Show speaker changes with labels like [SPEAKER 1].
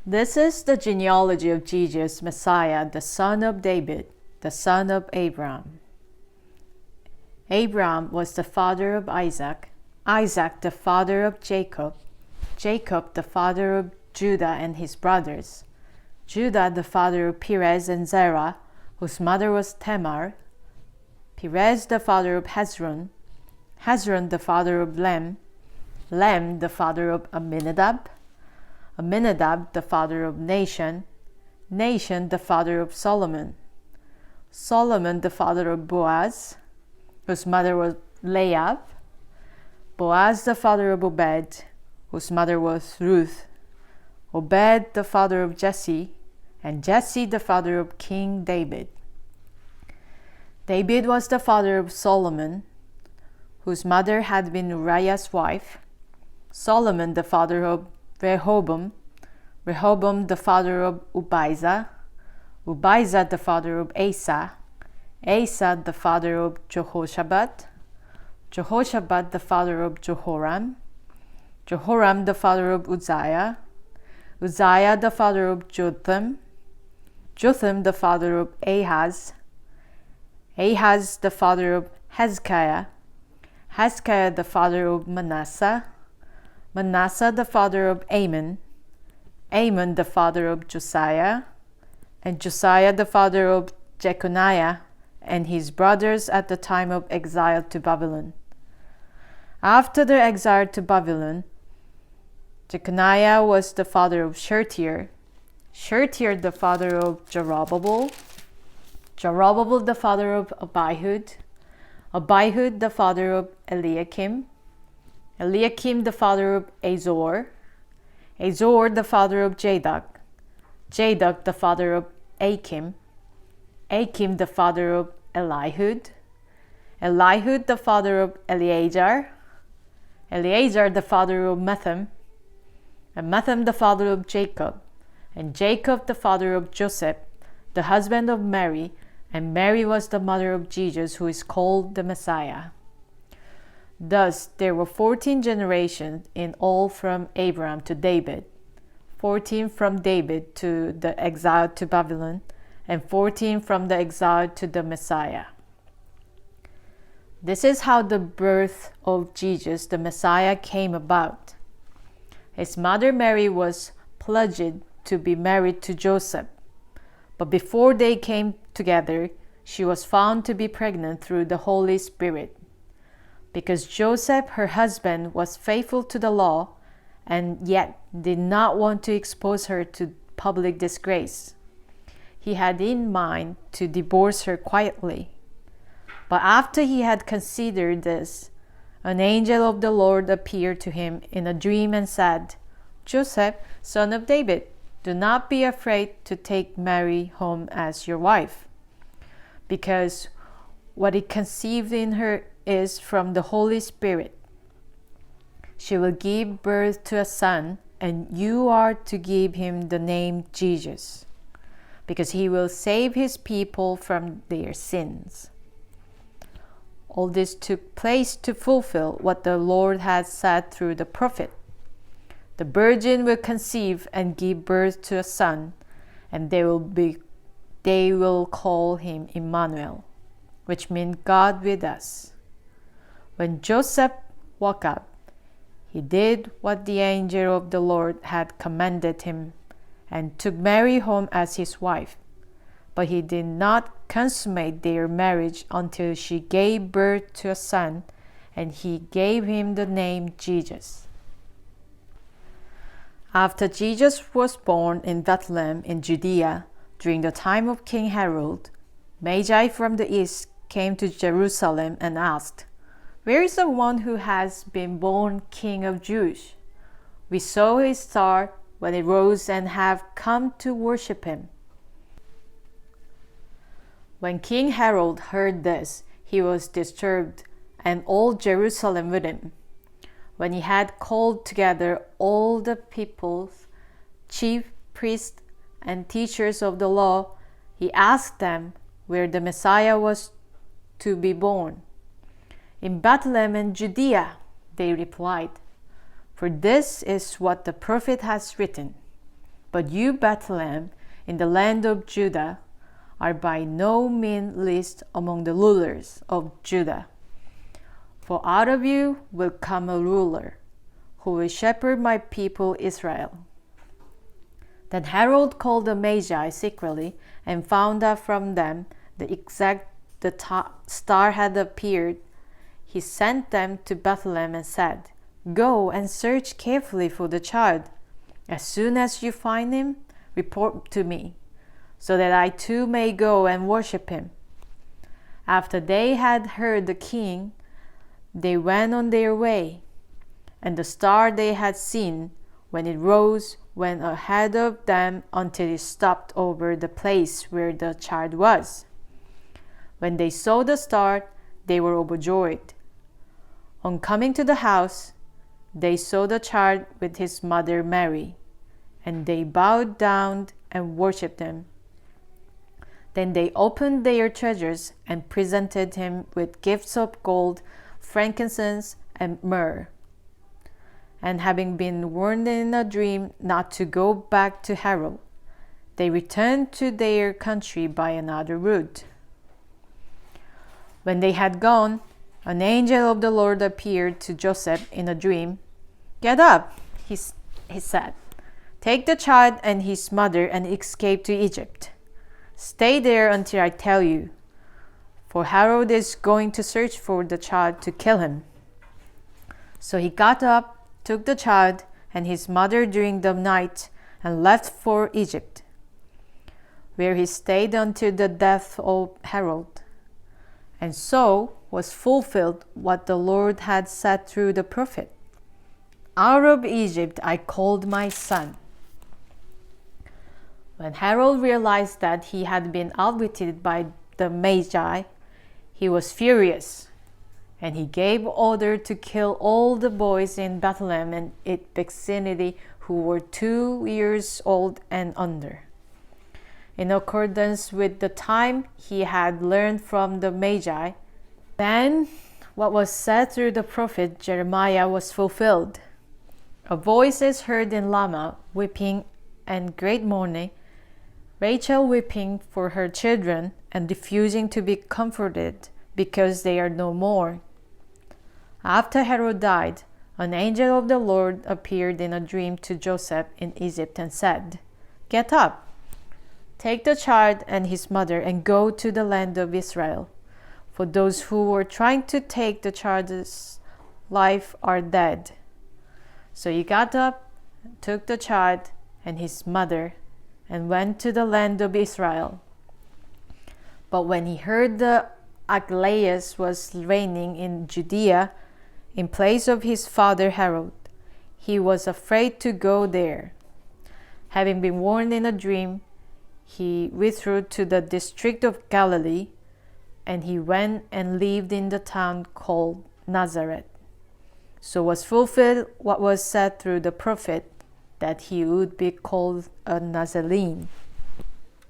[SPEAKER 1] This is the genealogy of Jesus, Messiah, the son of David, the son of Abraham. Abraham was the father of Isaac, Isaac the father of Jacob, Jacob the father of Judah and his brothers, Judah the father of Perez and Zerah, whose mother was Tamar, Perez the father of Hezron, Hezron the father of Lem, Lem the father of Amminadab, Amminadab the father of Nahshon, Nahshon the father of Solomon, Solomon the father of Boaz, whose mother was Rahab, Boaz the father of Obed, whose mother was Ruth, Obed the father of Jesse, and Jesse the father of King David. David was the father of Solomon, whose mother had been Uriah's wife, Solomon the father of Rehoboam, Rehoboam the father of Ubizah, Ubizah the father of Asa, Asa the father of Jehoshaphat, Jehoshaphat the father of Jehoram, Jehoram the father of Uzziah, Uzziah the father of Jotham, Jotham the father of Ahaz, Ahaz the father of Hezekiah, Hezekiah the father of Manasseh, Manasseh the father of Amon, Amon the father of Josiah, and Josiah the father of Jeconiah and his brothers at the time of exile to Babylon. After their exile to Babylon, Jeconiah was the father of Shealtiel, Shealtiel the father of Zerubbabel, Zerubbabel the father of Abihud, Abihud the father of Eliakim, Eliakim the father of Azor, Azor the father of Zadok, Zadok the father of Achim, Achim the father of Elihud, Elihud the father of Eleazar, Eleazar the father of Methem, and Methem the father of Jacob, and Jacob the father of Joseph, the husband of Mary, and Mary was the mother of Jesus, who is called the Messiah. Thus, there were 14 generations in all from Abraham to David, 14 from David to the exile to Babylon, and 14 from the exile to the Messiah. This is how the birth of Jesus, the Messiah, came about. His mother Mary was pledged to be married to Joseph, but before they came together, she was found to be pregnant through the Holy Spirit. Because Joseph, her husband, was faithful to the law and yet did not want to expose her to public disgrace, he had in mind to divorce her quietly. But after he had considered this, an angel of the Lord appeared to him in a dream and said, "Joseph, son of David, do not be afraid to take Mary home as your wife, because what is conceived in her is from the Holy Spirit. She will give birth to a son, and you are to give him the name Jesus, because he will save his people from their sins." All this took place to fulfill what the Lord had said through the prophet. The virgin will conceive and give birth to a son, and they will call him Emmanuel, which means God with us. When Joseph woke up, he did what the angel of the Lord had commanded him and took Mary home as his wife. But he did not consummate their marriage until she gave birth to a son, and he gave him the name Jesus. After Jesus was born in Bethlehem in Judea, during the time of King Herod, Magi from the east came to Jerusalem and asked, "Where is the one who has been born King of Jews? We saw his star when it rose and have come to worship him." When King Herod heard this, he was disturbed, and all Jerusalem with him. When he had called together all the people's chief priests and teachers of the law, he asked them where the Messiah was to be born. "In Bethlehem in Judea," they replied, "for this is what the prophet has written. But you, Bethlehem, in the land of Judah, are by no means least among the rulers of Judah. For out of you will come a ruler, who will shepherd my people Israel." Then Herod called the Magi secretly and found out from them the exact star had appeared. He sent them to Bethlehem and said, "Go and search carefully for the child. As soon as you find him, report to me, so that I too may go and worship him." After they had heard the king, they went on their way, and the star they had seen, when it rose, went ahead of them until it stopped over the place where the child was. When they saw the star, they were overjoyed. On coming to the house, they saw the child with his mother Mary, and they bowed down and worshipped him. Then they opened their treasures and presented him with gifts of gold, frankincense, and myrrh. And having been warned in a dream not to go back to Herod, they returned to their country by another route. When they had gone, an angel of the Lord appeared to Joseph in a dream. "Get up," he said. "Take the child and his mother and escape to Egypt. Stay there until I tell you, for Herod is going to search for the child to kill him." So he got up, took the child and his mother during the night, and left for Egypt, where he stayed until the death of Herod. And so was fulfilled what the Lord had said through the prophet, "Out of Egypt I called my son." When Herod realized that he had been outwitted by the Magi, he was furious, and he gave order to kill all the boys in Bethlehem and its vicinity who were 2 years old and under, in accordance with the time he had learned from the Magi. Then what was said through the prophet Jeremiah was fulfilled. "A voice is heard in Ramah, weeping and great mourning, Rachel weeping for her children and refusing to be comforted because they are no more." After Herod died, an angel of the Lord appeared in a dream to Joseph in Egypt and said, "Get up, take the child and his mother and go to the land of Israel, for those who were trying to take the child's life are dead." So he got up, took the child and his mother, and went to the land of Israel. But when he heard that Archelaus was reigning in Judea in place of his father Herod, he was afraid to go there. Having been warned in a dream, he withdrew to the district of Galilee, and he went and lived in the town called Nazareth. So was fulfilled what was said through the prophet, that he would be called a Nazarene.